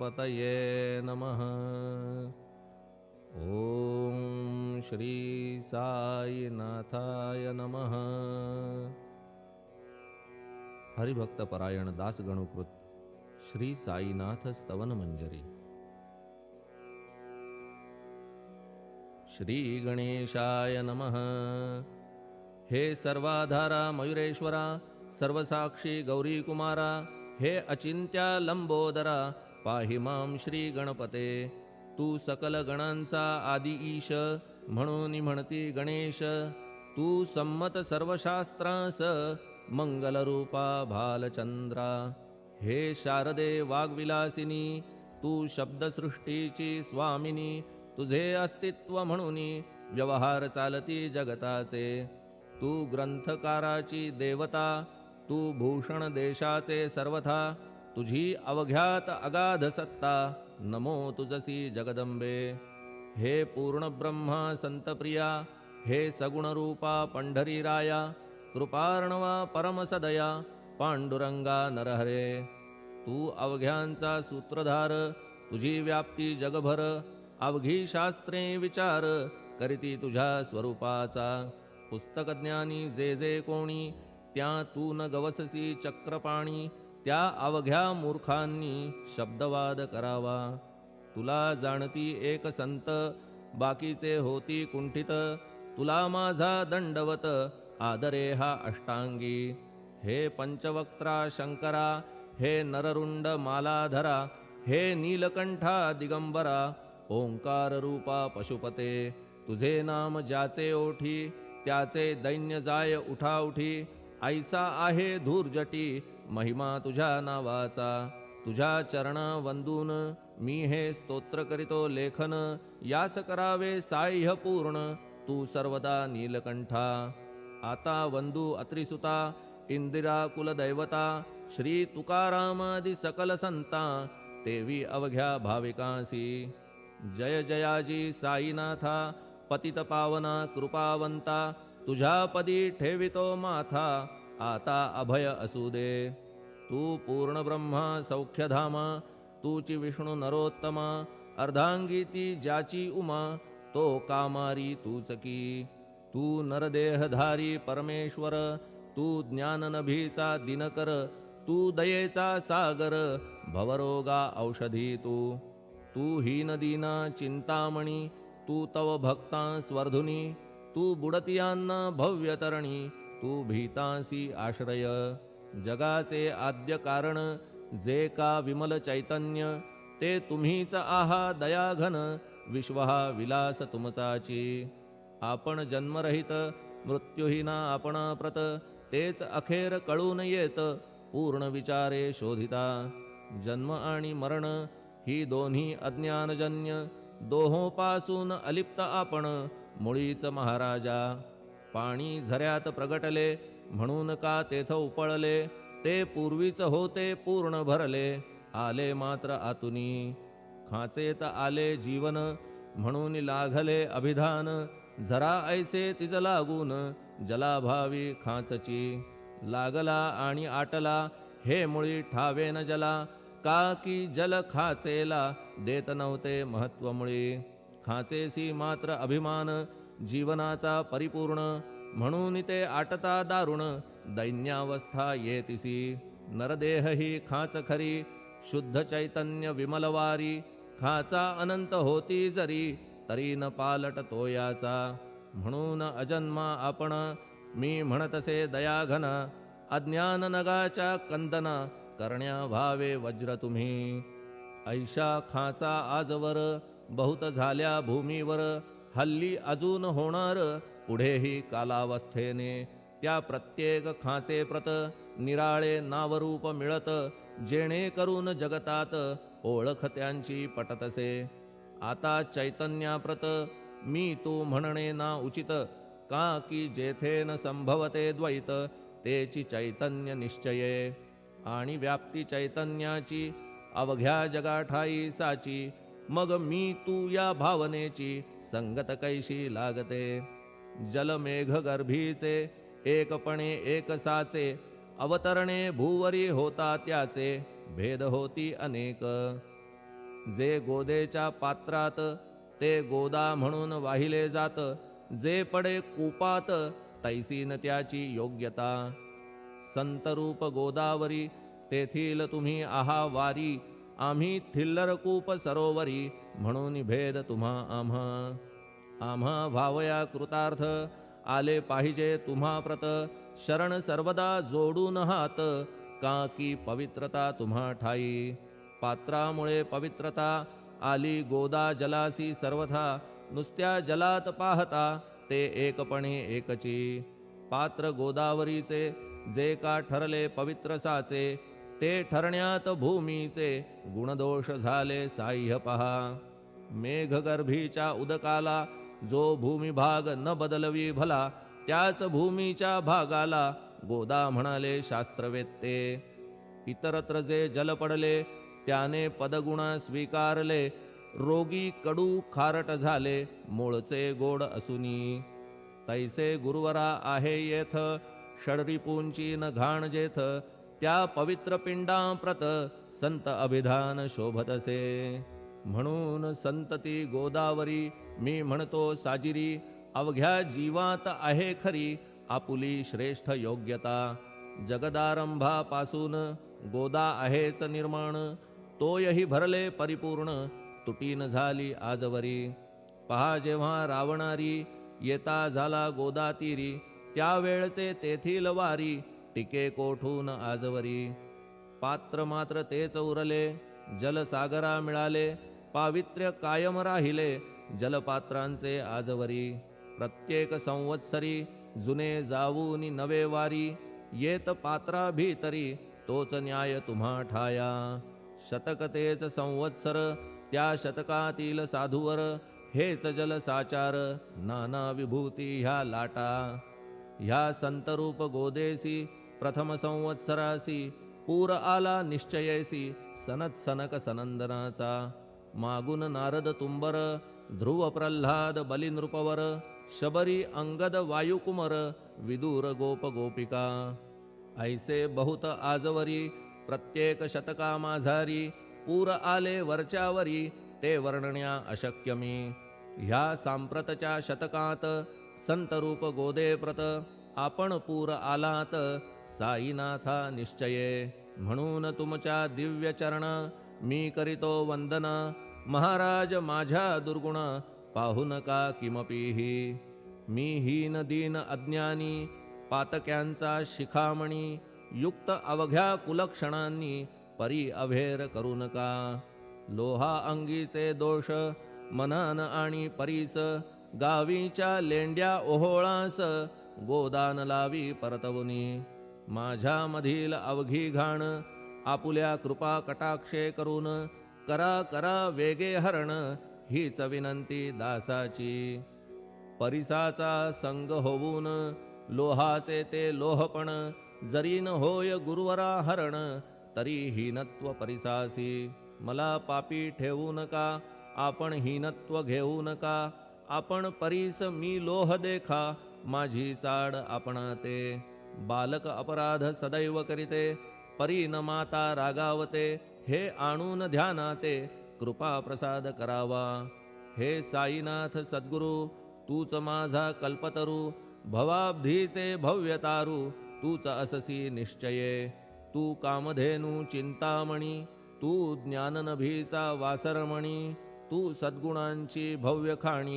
गणपतये नमः। ओम श्री साईनाथाय नमः। हरिभक्तपरायण दासगणुकृत श्री साईनाथ स्तवन मंजरी। श्री गणेशाय नमः। हे सर्वाधारा मयुरेश्वरा, सर्वसाक्षी गौरी कुमारा, हे अचिंत्या लंबोदरा, पाहि मां श्री गणपते। तू सकल गणांचा आदि ईश, म्हणून म्हणती गणेश। तू संमत सर्वशास्त्रांस, मंगलरूपा भालचंद्रा। हे शारदे वाग्विलासिनी, तू शब्दसृष्टीची स्वामिनी। तुझे अस्तित्व म्हणून व्यवहार चालती जगताचे। तू ग्रंथकाराची देवता, तू भूषण देशाचे सर्वथा। तुझी अवघ्यात अगाध सत्ता, नमो तुझसी जगदंबे। हे पूर्ण ब्रह्मा संतप्रिया, हे सगुणरूपा पंढरीराया। कृपार्णवा परमसदया, पांडुरंगा नरहरे। तू अवघ्यांचा सूत्रधार, तुझी व्याप्ती जगभर। अवघी शास्त्रे विचार, करीती तुझ्या स्वरूपाचा। पुस्तकज्ञानी जे जे कोणी, त्या तू न गवससी चक्रपाणी। त्या अवघ्या मूर्खांनी शब्दवाद करावा। तुला जाणती एक संत, बाकीचे होती कुंठित। तुला माझा दंडवत, आदरे हा अष्टांगी। हे पंचवक्त्रा शंकरा, हे नररुंड मालाधरा। हे नीलकंठा दिगंबरा, ओंकार रूपा पशुपते। तुझे नाम ज्याचे ओठी, त्याचे दैन्य जाय उठाउठी। ऐसा आहे धूर्जटी, महिमा तुझ्या नावाचा। तुझ्या चरणा वंदून मी हे स्तोत्र करीतो लेखन। यास करावे साह्य पूर्ण, तू सर्वदा नीलकंठा। आता वंदू अत्रिसुता, इंदिरा कुलदैवता। श्री तुकारामादि सकल संता, तेवी अवघ्या भाविकांसी। जय जयाजी साईनाथा, पतित पावना कृपावंता। तुझ्या पदी ठेवितो माथा, आता अभय असू दे। तू पूर्ण ब्रह्मा सौख्यधामा, तूची विष्णू नरोत्तमा। अर्धांगी ती ज्याची उमा, तो कामारी तूच की। तू नरदेहधारी परमेश्वर, तू ज्ञाननभीचा दिनकर। तू दयेचा सागर, भवरोगा औषधी तू। तू हीनदीना चिंतामणी, तू तव भक्ता स्वर्धुनी। तू बुडतियांना भव्यतरणी, तू भीतांसी आश्रय। जगाचे आद्य कारण, जे का विमल चैतन्य। ते तुम्हीच आहा दयाघन, विश्व हा विलास तुमचाची। आपण जन्मरहित, मृत्युहीना आपणा प्रत। तेच अखेर कळून येत, पूर्ण विचारे शोधिता। जन्म आणि मरण ही दोन्ही अज्ञानजन्य। दोहोपासून अलिप्त आपण, मुळीच महाराजा। पाणी झऱ्यात प्रगटले, म्हणून का तेथ उपळले। ते पूर्वीच होते पूर्ण भरले, आले मात्र आतुनी। खाचेत आले जीवन, म्हणून लागले अभिधान। जरा ऐसे तिज लागून, जलाभावी खाचची। लागला आणि आटला, हे मुळी ठावे न जला। का की जल खाचेला, देत नव्हते महत्व मुळी। खाचेसी मात्र अभिमान, जीवनाचा परिपूर्ण। म्हणून ते आटता दारुण, दैन्यावस्था येतिसी। नरदेह ही खाच खरी, शुद्ध चैतन्य विमलवारी। खाचा अनंत होती जरी, तरी न पालट तो याचा। म्हणून अजन्मा आपण, मी म्हणतसे दयाघन। अज्ञान नगाच्या कंदना, करण्या भावे वज्र तुम्ही। ऐशा खाचा आजवर, बहुत झाल्या भूमीवर। हल्ली अजून होणार, पुढेही कालावस्थेने। त्या प्रत्येक खाचे प्रत, निराळे नावरूप मिळत। जेणे करून जगतात, ओळख त्यांची पटतसे। आता चैतन्याप्रत, मी तू म्हणणे ना उचित। का की जेथे न संभवते द्वैत, तेची चैतन्य निश्चये। आणि व्याप्ती चैतन्याची, अवघ्या जगाठाई साची। मग मी तू या भावनेची, संगत कैशी लागते। जलमेघ गर्भीचे, एकपणे एक साचे। अवतरणे भूवरी होता त्याचे, भेद होती अनेक। जे गोदेच्या पात्रात ते गोदा म्हणून वाहिले जात, जे पडे कूपात तैसी न त्याची योग्यता. संतरूप गोदावरी तेथील तुम्ही आहा वारी, आम्ही थिल्लर कूप सरोवरी म्हणून भेद तुम्हा आम्हा भावया कृतार्थ, आले पाहिजे तुम्हा प्रत. शरण सर्वदा जोडून हात, का की पवित्रता तुम्हा ठाई. पात्रामुळे पवित्रता आली गोदा जलासी सर्वथा, नुसत्या जलात पाहता ते एकपणे एकची. पात्र गोदावरीचे जे का ठरले पवित्र साचे, ते ठरण्यात भूमीचे गुणदोष झाले साह्य पहा. मेघगर्भीच्या उदकाला जो भूमिभाग न बदलवी भला, त्याच भूमीच्या भागाला गोदा म्हणाले शास्त्रवेत्ते. इतरत्र जे जल पडले त्याने पदगुण स्वीकारले, रोगी कडू खारट झाले मूळचे गोड असुनी. तैसे गुरुवरा आहे येथ, षडरिपूंची न घाण जेथ. त्या पवित्र पिंडाप्रत संत अभिधान शोभतसे. म्हणून संतती गोदावरी मी म्हणतो साजिरी, अवघ्या जीवात आहे खरी आपुली श्रेष्ठ योग्यता. जगदारंभापासून गोदा आहेच निर्माण, तोयही भरले परिपूर्ण तुटीन झाली आजवरी. पहा जेव्हा रावणारी येता झाला गोदा तीरी, त्यावेळचे तेथील वारी टिके कोठून आजवरी. पात्र मात्र तेच उरले जलसागरा मिळाले, पावित्र्य कायम राहिले जलपात्रांचे आजवरी. प्रत्येक संवत्सरी जुने जाऊनी नवे वारी, येत पात्रा भीतरी तोच न्याय तुम्हा ठाया. शतक तेच संवत्सर त्या शतकातील साधूवर, हेच जल साचार नाना विभूती ह्या लाटा. ह्या संतरूप गोदेसी प्रथम संवत्सरासी, पूर आला निश्चयेसी सनत सनक सनंदनाचा. मागून नारद तुंबर, ध्रुव प्रल्हाद बलिनृपवर, शबरी अंगद वायुकुमर, विदूर गोप गोपिका. ऐसे बहुत आजवरी प्रत्येक शतका माझारी, पूर आले वरच्यावरी ते वर्णण्या अशक्य मी. ह्या सांप्रतच्या शतकात संतरूप गोदे प्रत, आपण पूर आलात साईनाथा निश्चये. म्हणून तुमच्या दिव्य चरण मी करीतो वंदन, महाराज माझ्या दुर्गुण पाहू नका किमपीही. मी हीन दीन अज्ञानी पातक्यांचा शिखामणी, युक्त अवघ्या कुलक्षणांनी परी अभेर करू नका. लोहा अंगीचे दोष मनान आणि परीस, गावीच्या लेंड्या ओहोळास गोदान लावी परतवुनी. माझ्या मधील अवघी घाण आपुल्या कृपा कटाक्षे करून, करा करा वेगे हरण हीच विनंती दासाची. परिसाचा संग होऊन लोहाचे ते लोहपण, जरी न होय गुरुवरा हरण तरी हीनत्व परिसासी. मला पापी ठेवू नका आपण हीनत्व घेऊ नका. आपण परीस मी लोह देखा माझी चाड आपणाते. बालक अपराध सदैव करीते परी न माता रागावते. हे आणून ध्यानाते कृपा प्रसाद करावा. हे साईनाथ सद्गुरु तूच माझा कल्पतरू. भवाब्धीचे भव्यतारू तूच अससी निश्चये. तू कामधेनू चिंतामणी, तू ज्ञाननभीचा वासरमणी. तू सद्गुणांची भव्य खाणी